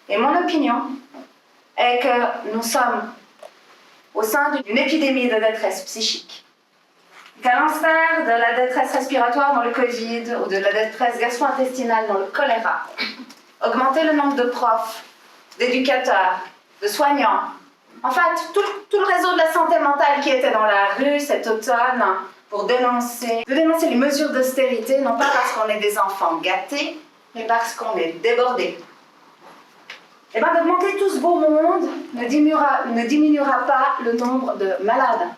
Et mon opinion est que nous sommes au sein d'une épidémie de détresse psychique. Qu'à l'instar de la détresse respiratoire dans le Covid ou de la détresse gastro-intestinale dans le choléra, augmenter le nombre de profs, d'éducateurs, de soignants, en fait, tout le réseau de la santé mentale qui était dans la rue cet automne pour dénoncer les mesures d'austérité, non pas parce qu'on est des enfants gâtés, mais parce qu'on est débordés. Et bien d'augmenter tout ce beau monde ne diminuera pas le nombre de malades.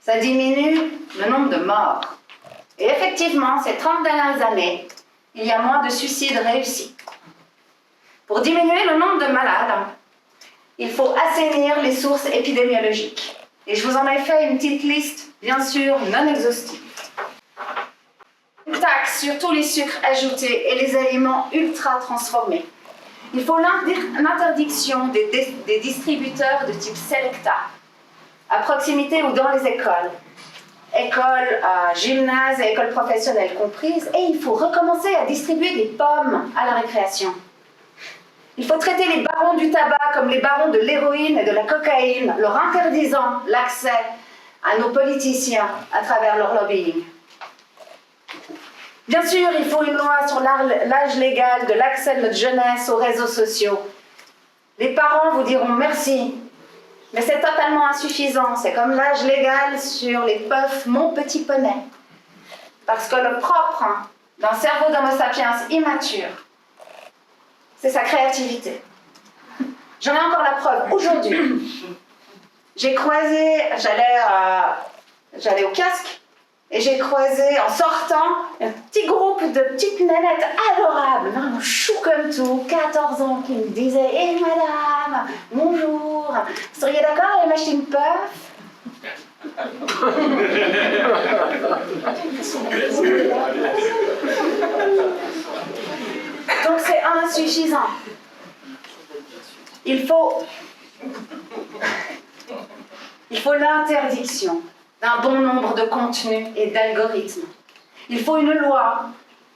Ça diminue le nombre de morts. Et effectivement, ces 30 dernières années, il y a moins de suicides réussis. Pour diminuer le nombre de malades, il faut assainir les sources épidémiologiques. Et je vous en ai fait une petite liste, bien sûr, non exhaustive. Une taxe sur tous les sucres ajoutés et les aliments ultra transformés. Il faut l'interdiction des distributeurs de type Selecta, à proximité ou dans les écoles. Écoles, gymnases et écoles professionnelles comprises. Et il faut recommencer à distribuer des pommes à la récréation. Il faut traiter les barons du tabac comme les barons de l'héroïne et de la cocaïne, leur interdisant l'accès à nos politiciens à travers leur lobbying. Bien sûr, il faut une loi sur l'âge légal de l'accès de notre jeunesse aux réseaux sociaux. Les parents vous diront merci, mais c'est totalement insuffisant. C'est comme l'âge légal sur les puffs Mon Petit Poney. Parce que le propre d'un cerveau d'Homo sapiens immature, c'est sa créativité. J'en ai encore la preuve. Aujourd'hui, j'ai croisé, j'allais au kiosque, et j'ai croisé, en sortant, un petit groupe de petites nénettes adorables, vraiment chou comme tout, 14 ans, qui me disaient « Hé madame, bonjour, vous seriez d'accord à aller m'acheter une puff ?» Donc c'est insuffisant. Il faut l'interdiction d'un bon nombre de contenus et d'algorithmes. Il faut une loi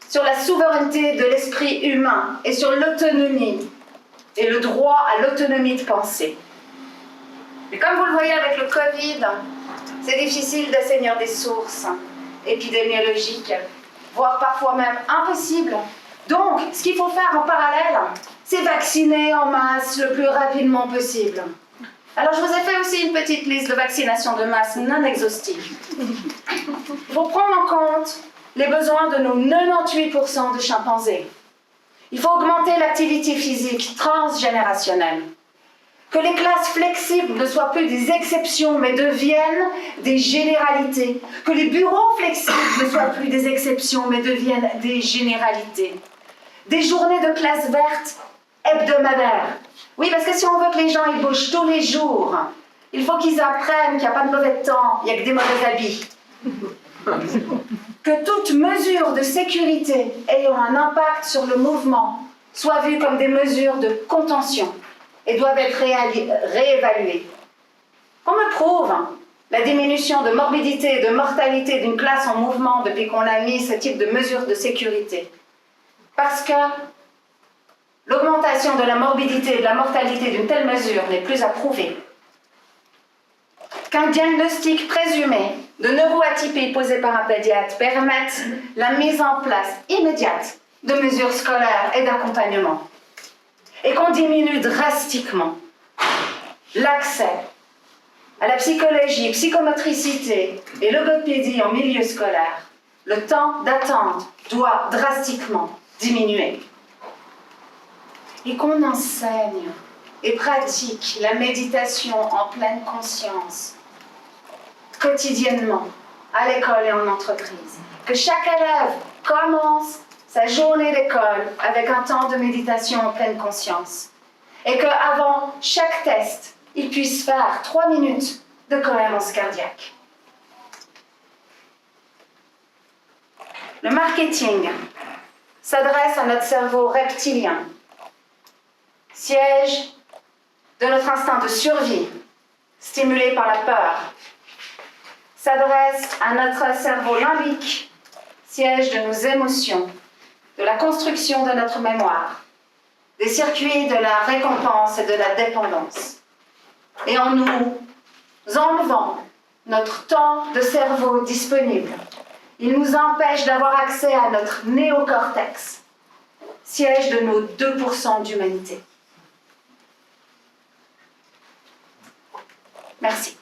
sur la souveraineté de l'esprit humain et sur l'autonomie et le droit à l'autonomie de pensée. Mais comme vous le voyez avec le Covid, c'est difficile d'assainir des sources épidémiologiques, voire parfois même impossible. Donc, ce qu'il faut faire en parallèle, c'est vacciner en masse le plus rapidement possible. Alors, je vous ai fait aussi une petite liste de vaccinations de masse non exhaustive. Il faut prendre en compte les besoins de nos 98% de chimpanzés. Il faut augmenter l'activité physique transgénérationnelle. Que les classes flexibles ne soient plus des exceptions, mais deviennent des généralités. Que les bureaux flexibles ne soient plus des exceptions, mais deviennent des généralités. Des journées de classe verte hebdomadaires. Oui, parce que si on veut que les gens ils bougent tous les jours, il faut qu'ils apprennent qu'il n'y a pas de mauvais temps, il n'y a que des mauvais habits. Que toute mesure de sécurité ayant un impact sur le mouvement soit vue comme des mesures de contention et doivent être réévaluées. On me prouve la diminution de morbidité et de mortalité d'une classe en mouvement depuis qu'on a mis ce type de mesures de sécurité. Parce que l'augmentation de la morbidité et de la mortalité d'une telle mesure n'est plus à prouver. Qu'un diagnostic présumé de neuroatypie posé par un pédiatre permette la mise en place immédiate de mesures scolaires et d'accompagnement. Et qu'on diminue drastiquement l'accès à la psychologie, psychomotricité et logopédie en milieu scolaire. Le temps d'attente doit drastiquement diminuer. Et qu'on enseigne et pratique la méditation en pleine conscience quotidiennement à l'école et en entreprise. Que chaque élève commence sa journée d'école avec un temps de méditation en pleine conscience. Et qu'avant chaque test, il puisse faire 3 minutes de cohérence cardiaque. Le marketing s'adresse à notre cerveau reptilien, siège de notre instinct de survie, stimulé par la peur, s'adresse à notre cerveau limbique, siège de nos émotions, de la construction de notre mémoire, des circuits de la récompense et de la dépendance. Et en nous enlevant notre temps de cerveau disponible, il nous empêche d'avoir accès à notre néocortex, siège de nos 2% d'humanité. Merci.